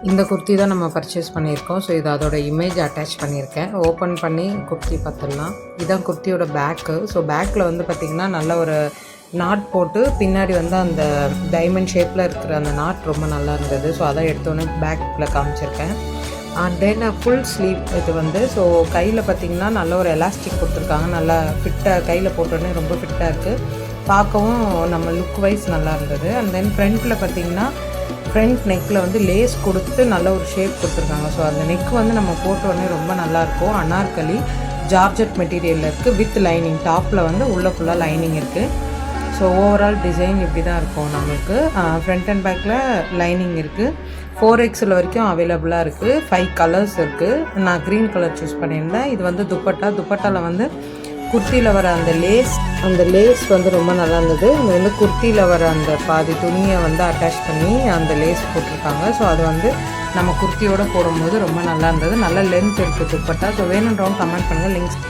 இந்த குர்த்தி தான் நம்ம பர்ச்சேஸ் பண்ணியிருக்கோம். ஸோ இது அதோட இமேஜ் அட்டாச் பண்ணியிருக்கேன். ஓப்பன் பண்ணி குர்த்தி பார்த்துடலாம். இதுதான் குர்த்தியோட பேக்கு. ஸோ பேக்கில் வந்து பார்த்திங்கன்னா நல்ல ஒரு நாட் போட்டு பின்னாடி வந்து அந்த டைமண்ட் ஷேப்பில் இருக்கிற அந்த நாட் ரொம்ப நல்லா இருந்தது. ஸோ அதை எடுத்தோன்னே பேக்கில் காமிச்சிருக்கேன். அண்ட் தென் ஃபுல் ஸ்லீவ் இது வந்து ஸோ கையில் பார்த்திங்கன்னா நல்ல ஒரு எலாஸ்டிக் கொடுத்துருக்காங்க. நல்லா ஃபிட்டாக கையில் போட்டோன்னே ரொம்ப ஃபிட்டாக இருக்குது. பார்க்கவும் நம்ம லுக் வைஸ் நல்லா இருந்தது. அண்ட் தென் ஃப்ரண்ட்டில் பார்த்திங்கன்னா ஃப்ரண்ட் நெக்கில் வந்து லேஸ் கொடுத்து நல்ல ஒரு ஷேப் கொடுத்துருக்காங்க. ஸோ அந்த நெக் வந்து நம்ம போட்டோடனே ரொம்ப நல்லாயிருக்கும். அனார்கலி ஜார்ஜெட் மெட்டீரியலில் இருக்குது வித் லைனிங். டாப்பில் வந்து உள்ளே ஃபுல்லாக லைனிங் இருக்குது. ஸோ ஓவரால் டிசைன் இப்படி தான் இருக்கும் நம்மளுக்கு. ஃப்ரண்ட் அண்ட் பேக்கில் லைனிங் இருக்குது. 4XL வரைக்கும் அவைலபிளாக இருக்குது. 5 கலர்ஸ் இருக்குது. நான் க்ரீன் கலர் சூஸ் பண்ணியிருந்தேன். இது வந்து துப்பட்டாவில் வந்து குர்த்தியில் வர அந்த லேஸ் வந்து ரொம்ப நல்லா இருந்தது. இது வந்து குர்த்தியில் வர அந்த பாதி துணியை வந்து அட்டாச் பண்ணி அந்த லேஸ் போட்டிருக்காங்க. ஸோ அது வந்து நம்ம குர்த்தியோடு போடும்போது ரொம்ப நல்லா இருந்தது. நல்ல லென்த் இருக்குது துப்பட்டா. ஸோ வேணுன்றவங்க கமெண்ட் பண்ணுங்கள். லிங்க்ஸ்